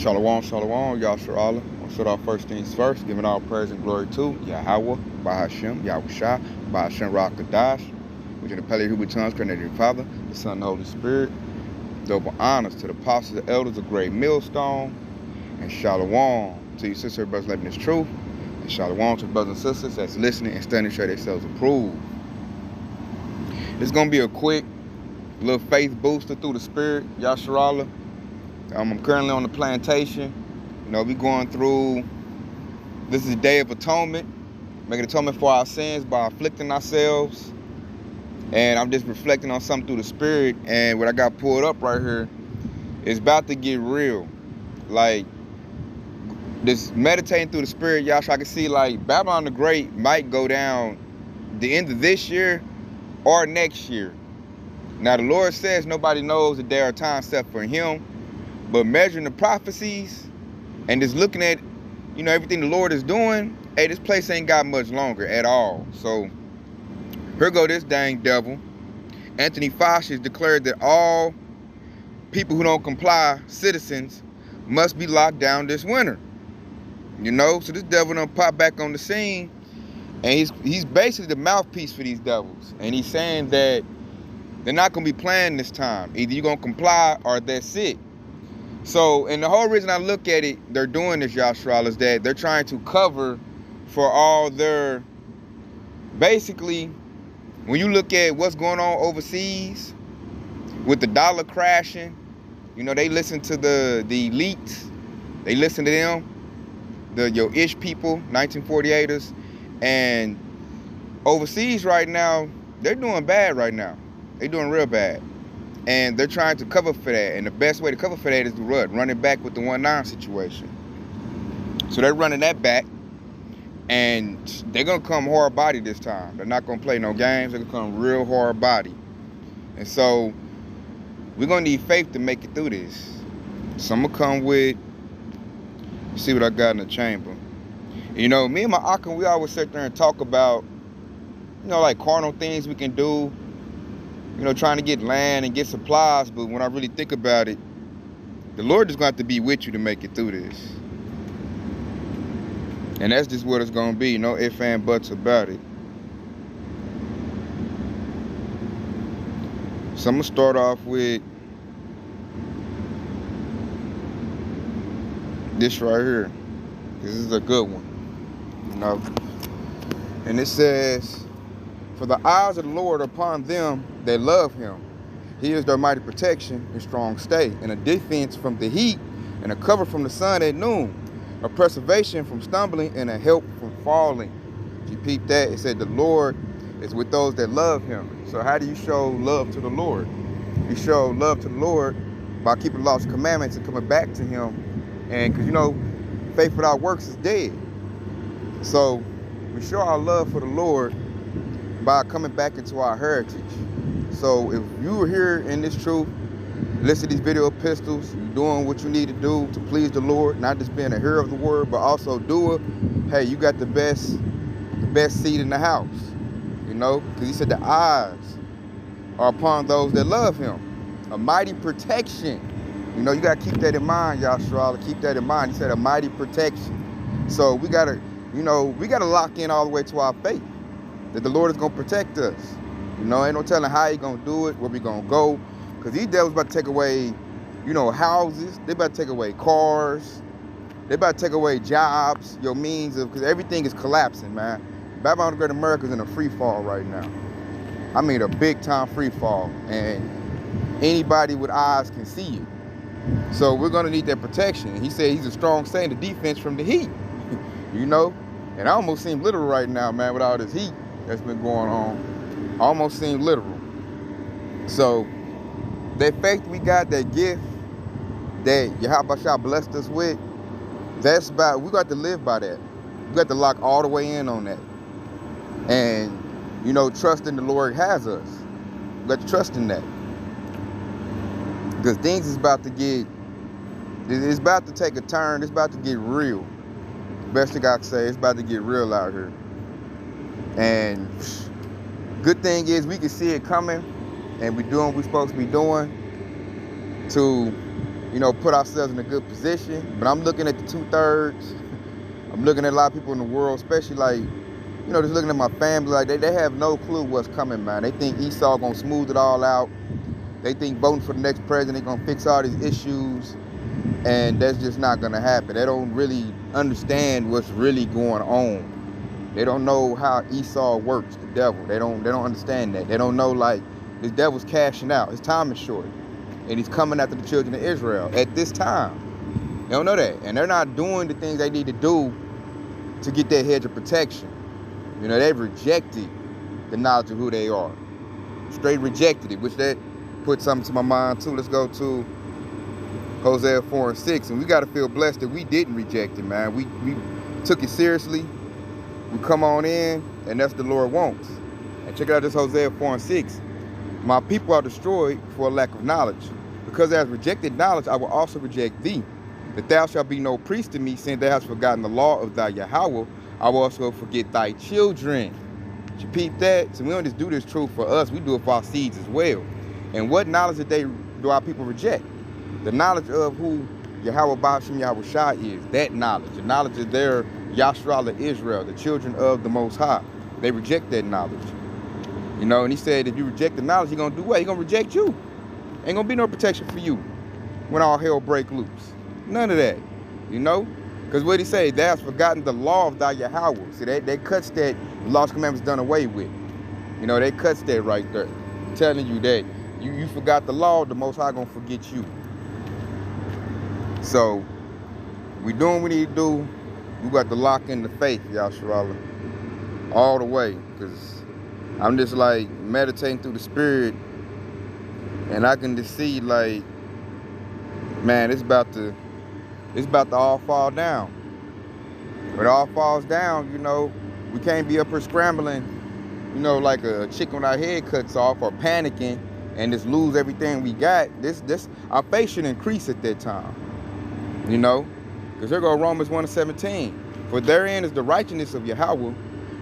Shalom, shalom, Yasharala. I'll start off first things first, giving all praise and glory to Yahweh, Bahashem, Yahushua, Bahashem Rakadash, which in the Pele Hebrew tongues, created Father, the Son, and the Holy Spirit. Double honors to the apostles, the elders, of Great Millstone, and shalom to your sister and brothers living this truth, and shalom to the brothers and sisters that's listening and studying to show themselves approved. It's going to be a quick little faith booster through the Spirit, Yasharala. I'm currently on the plantation. You know, we going through, this is the Day of Atonement, making atonement for our sins by afflicting ourselves. And I'm just reflecting on something through the Spirit. And what I got pulled up right here is about to get real. Like, this meditating through the Spirit, y'all, so I can see, like, Babylon the Great might go down the end of this year or next year. Now, the Lord says nobody knows the day or time except for Him. But measuring the prophecies and just looking at, you know, everything the Lord is doing, hey, this place ain't got much longer at all. So here go this dang devil. Anthony Fauci has declared that all people who don't comply, citizens, must be locked down this winter. You know, so this devil done pop back on the scene, and he's basically the mouthpiece for these devils. And he's saying that they're not going to be playing this time. Either you're going to comply or that's it. So, and the whole reason I look at it, they're doing this, Yashral, is that they're trying to cover for all their, basically, when you look at what's going on overseas, with the dollar crashing, you know, they listen to the elites, they listen to them, your ish people, 1948ers, and overseas right now, they're doing bad right now. They're doing real bad. And they're trying to cover for that. And the best way to cover for that is to run it back with the 1-9 situation. So they're running that back. And they're going to come hard body this time. They're not going to play no games. They're going to come real hard body. And so we're going to need faith to make it through this. So I'm going to come with, see what I got in the chamber. You know, me and my Akim, we always sit there and talk about, you know, like carnal things we can do. You know, trying to get land and get supplies, but when I really think about it, the Lord is going to have to be with you to make it through this. And that's just what it's going to be, no ifs and buts about it. So I'm going to start off with this right here. This is a good one, you know. And it says, "For the eyes of the Lord are upon them that love Him. He is their mighty protection and strong stay, and a defense from the heat, and a cover from the sun at noon, a preservation from stumbling, and a help from falling." If you peep that, it said the Lord is with those that love Him. So how do you show love to the Lord? You show love to the Lord by keeping the laws and commandments and coming back to Him. And because, you know, faith without works is dead. So we show our love for the Lord by coming back into our heritage. So if you are here in this truth, listen to these video epistles, you're doing what you need to do to please the Lord, not just being a hearer of the word, but also doer, hey, you got the best seat in the house, you know, because He said the eyes are upon those that love Him. A mighty protection. You know, you got to keep that in mind, Yashua, keep that in mind. He said a mighty protection. So we got to, you know, we got to lock in all the way to our faith, that the Lord is going to protect us. You know, ain't no telling how He going to do it, where we going to go. Because these devils about to take away, you know, houses. They about to take away cars. They about to take away jobs, your means of, because everything is collapsing, man. Babylon the Great America is in a free fall right now. I mean, a big time free fall. And anybody with eyes can see it. So we're going to need that protection. He said He's a strong stay in the defense from the heat. You know? And I almost seem literal right now, man, with all this heat that's been going on. Almost seem literal. So that faith we got, that gift that Yahweh blessed us with, that's about, we got to live by that. We got to lock all the way in on that. And, you know, trust in the Lord has us. We got to trust in that. Because things is about to get, it's about to take a turn. It's about to get real. Best thing I can say, it's about to get real out here. And good thing is we can see it coming, and we're doing what we're supposed to be doing to put ourselves in a good position. But I'm looking at the 2/3. I'm looking at a lot of people in the world, especially like, just looking at my family, like they have no clue what's coming, man. They think Esau gonna smooth it all out. They think voting for the next president gonna fix all these issues, and that's just not gonna happen. They don't really understand what's really going on. They don't know how Esau works, the devil. They don't understand that. They don't know, like, this devil's cashing out. His time is short, and he's coming after the children of Israel at this time. They don't know that, and they're not doing the things they need to do to get that hedge of protection. They've rejected the knowledge of who they are. Straight rejected it, which that put something to my mind too. Let's go to Hosea 4:6, and we got to feel blessed that we didn't reject it, man. We took it seriously. We come on in, and that's what the Lord wants. And check out this Hosea 4:6. My people are destroyed for a lack of knowledge. Because thou hast rejected knowledge, I will also reject thee. That thou shalt be no priest to me, since thou hast forgotten the law of thy Yahweh, I will also forget thy children. Did you peep that? So we don't just do this truth for us, we do it for our seeds as well. And what knowledge do our people reject? The knowledge of who Yahweh Ba'ashem Yahweh Shai is. That knowledge. The knowledge of their Yashra Israel, the children of the Most High. They reject that knowledge. And he said, if you reject the knowledge, he's going to do what? He's going to reject you. Ain't going to be no protection for you when all hell break loose. None of that. Because what he say, thou hast forgotten the law of thy Yahweh. See, they cuts that the law's commandments done away with. They cuts that right there. Telling you that you forgot the law, the Most High going to forget you. So, we doing what we need to do. We got to lock in the faith, Yashara, all the way. Because I'm just like meditating through the spirit, and I can just see, like, man, it's about to all fall down. When it all falls down, we can't be up here scrambling, like a chicken with our head cuts off, or panicking and just lose everything we got. Our faith should increase at that time. Because here go Romans 1:17. For therein is the righteousness of Yahweh,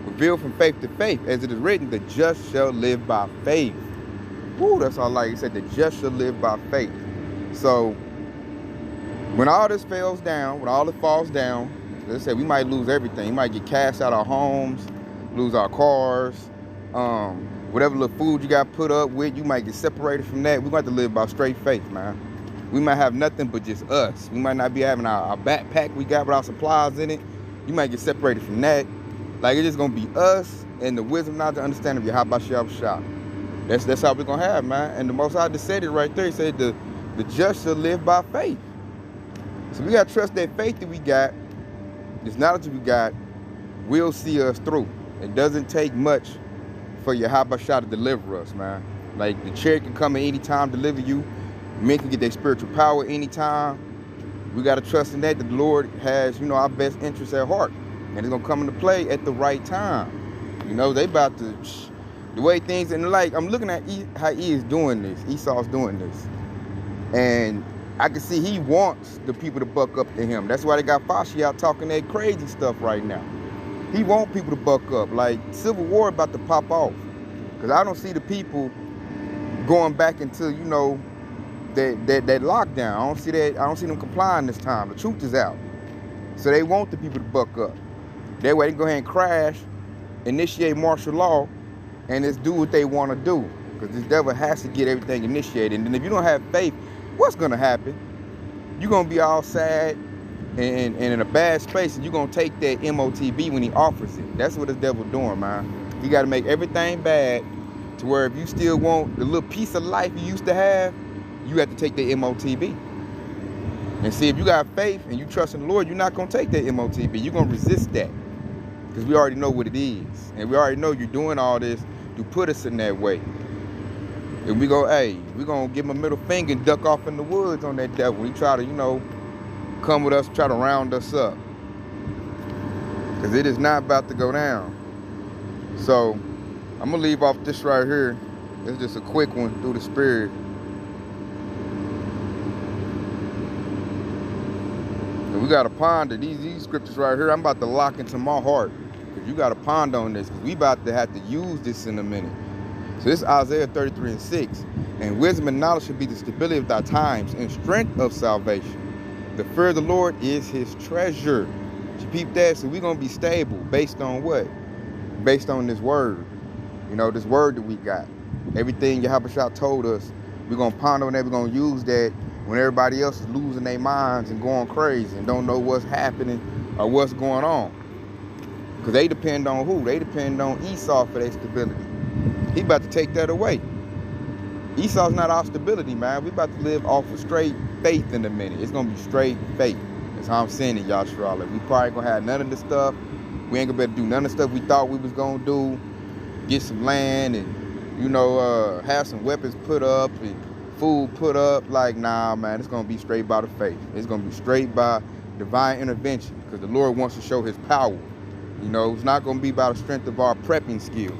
revealed from faith to faith, as it is written, the just shall live by faith. Woo, that's all like he said, the just shall live by faith. So when all this falls down, let's say we might lose everything. We might get cast out our homes, lose our cars, whatever little food you got put up with, you might get separated from that. We're going to have to live by straight faith, man. We might have nothing but just us. We might not be having our backpack we got with our supplies in it. You might get separated from that. Like, it's just going to be us and the wisdom, knowledge, and understanding of Yahweh Shah. That's how we're going to have, man. And the Most High just said it right there. He said the just shall live by faith. So we got to trust that faith that we got, this knowledge that we got, will see us through. It doesn't take much for Yahweh Shah to deliver us, man. Like, the chariot can come at any time, deliver you. Men can get their spiritual power anytime. We got to trust in that the Lord has, our best interests at heart. And it's going to come into play at the right time. They about to, the way things, and like, I'm looking at how he is doing this. Esau's doing this. And I can see he wants the people to buck up to him. That's why they got Fashi out talking that crazy stuff right now. He wants people to buck up. Like, civil war about to pop off. Because I don't see the people going back into, that lockdown. I don't see that. I don't see them complying this time. The truth is out. So they want the people to buck up. That way they can go ahead and crash, initiate martial law, and just do what they want to do. Because this devil has to get everything initiated. And if you don't have faith, what's going to happen? You're going to be all sad and in a bad space, and you're going to take that MOTB when he offers it. That's what this devil doing, man. He got to make everything bad to where if you still want the little piece of life you used to have, you have to take the MOTB. And see, if you got faith and you trust in the Lord, you're not going to take that MOTB. You're going to resist that. Because we already know what it is. And we already know you're doing all this to put us in that way. And we go, hey, we're going to give him a middle finger and duck off in the woods on that devil. He try to, come with us, try to round us up. Because it is not about to go down. So, I'm going to leave off this right here. It's just a quick one through the spirit. And we got to ponder these scriptures right here. I'm about to lock into my heart. Because you got to ponder on this. Because we about to have to use this in a minute. So this is Isaiah 33:6. And wisdom and knowledge should be the stability of thy times and strength of salvation. The fear of the Lord is his treasure. You peep that? So we're going to be stable based on what? Based on this word. You know, this word that we got. Everything Yahushua told us, we're going to ponder on that. We're going to use that when everybody else is losing their minds and going crazy and don't know what's happening or what's going on. Because they depend on who? They depend on Esau for their stability. He about to take that away. Esau's not our stability, man. We about to live off of straight faith in a minute. It's going to be straight faith. That's how I'm saying it, Yahshua. Like, we probably going to have none of the stuff. We ain't going to be able to do none of the stuff we thought we was going to do. Get some land and, you know, have some weapons put up and food put up. Like, nah, man, it's going to be straight by the faith. It's going to be straight by divine intervention because the Lord wants to show his power. You know, it's not going to be by the strength of our prepping skills.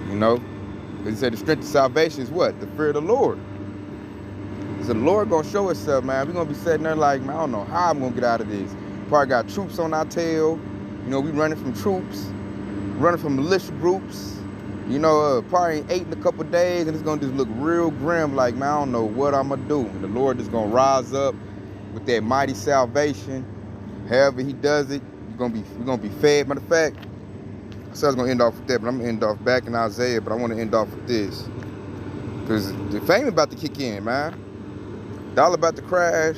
You know, because he said the strength of salvation is what? The fear of the Lord. So the Lord going to show himself, man. We're going to be sitting there like, man, I don't know how I'm going to get out of this. Probably got troops on our tail. You know, we running from troops, running from militia groups. You know, probably ain't ate in a couple of days, and it's going to just look real grim like, man, I don't know what I'm going to do. And the Lord is going to rise up with that mighty salvation. However he does it, we're going to be fed. Matter of fact, I said I was going to end off with that, but I'm going to end off back in Isaiah, but I want to end off with this. Because the fame about to kick in, man. Dollar about to crash.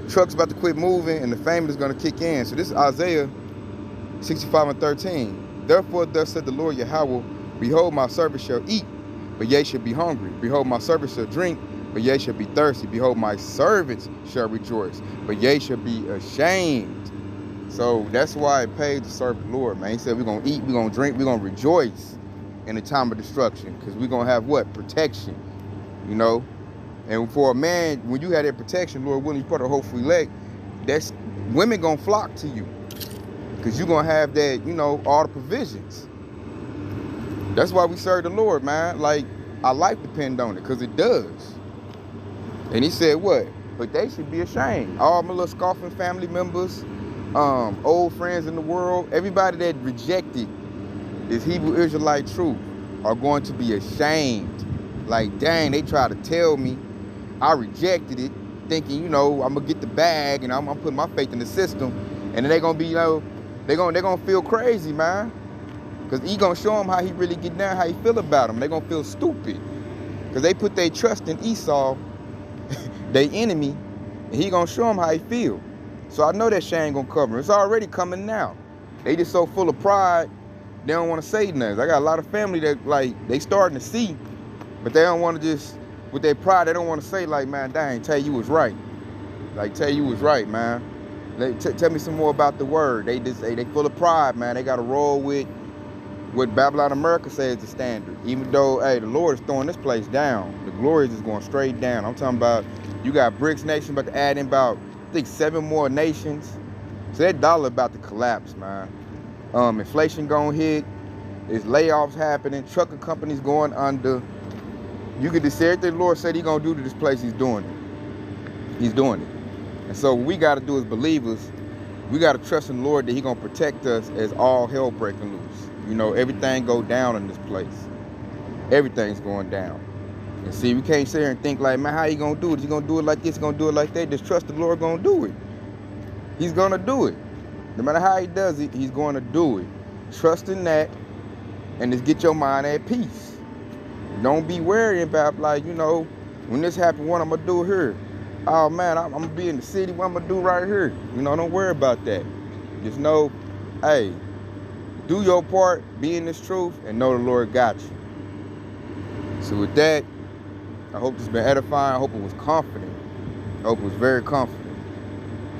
Truck's about to quit moving, and the fame is going to kick in. So this is Isaiah 65:13. Therefore, thus said the Lord Yahweh, behold, my servant shall eat, but ye shall be hungry. Behold, my servant shall drink, but ye shall be thirsty. Behold, my servants shall rejoice, but ye shall be ashamed. So that's why it pays to serve the Lord, man. He said we're going to eat, we're going to drink, we're going to rejoice in the time of destruction. Because we're going to have what? Protection, you know. And for a man, when you have that protection, Lord willing, you put a hopeful elect, that's women going to flock to you. Because you're going to have that, you know, all the provisions. That's why we serve the Lord, man. Like, our life depends on it, because it does. And he said what? But they should be ashamed. All my little scoffing family members, old friends in the world, everybody that rejected this Hebrew Israelite truth are going to be ashamed. Like, dang, they try to tell me I rejected it, thinking, you know, I'm going to get the bag and I'm putting my faith in the system. And then they're going to be, you know, they're going to feel crazy, man. Because he going to show them how he really get down, how he feel about them. They're going to feel stupid. Because they put their trust in Esau, their enemy, and he going to show them how he feel. So I know that shame going to cover. It's already coming now. They just so full of pride, they don't want to say nothing. I got a lot of family that, like, they starting to see, but they don't want to just, with their pride, they don't want to say, like, man, dang, tell you was right. Like, tell you was right, man. Tell me some more about the word. They full of pride, man. They got to roll with what Babylon America says is the standard. Even though, hey, the Lord is throwing this place down. The glory is just going straight down. I'm talking about, you got BRICS nation about to add in about, I think 7 more nations. So that dollar about to collapse, man. Inflation gonna hit. There's layoffs happening. Trucking companies going under. You can just say everything the Lord said he's gonna do to this place, he's doing it. He's doing it. And so what we gotta do as believers, we gotta trust in the Lord that he's gonna protect us as all hell breaking loose. You know, everything go down in this place. Everything's going down. And see, we can't sit here and think like, man, how he gonna do it? He gonna do it like this, he gonna do it like that. Just trust the Lord gonna do it. He's gonna do it. No matter how he does it, he's gonna do it. Trust in that and just get your mind at peace. Don't be worried about, like, you know, when this happens, what I'm gonna do here? Oh man, I'm gonna be in the city, what I'm gonna do right here? You know, don't worry about that. Just know, hey, do your part, be in this truth, and know the Lord got you. So with that, I hope it's been edifying. I hope it was comforting. I hope it was very comforting.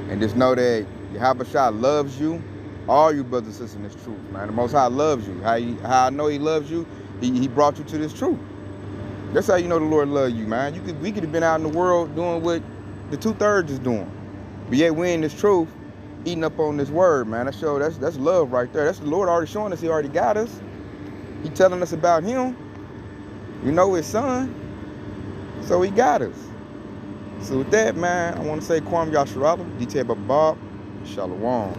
And just know that Yahushua loves you, all you brothers and sisters in this truth, man. The Most High loves you. How I know he loves you, he brought you to this truth. That's how you know the Lord loves you, man. We could have been out in the world doing what the 2/3 is doing. But yet we in this truth, eating up on this word, man. That's love right there. That's the Lord already showing us he already got us. He telling us about him. You know his son. So he got us. So with that, man, I want to say Kwam Yasharala, detailed by Bob, Shalom.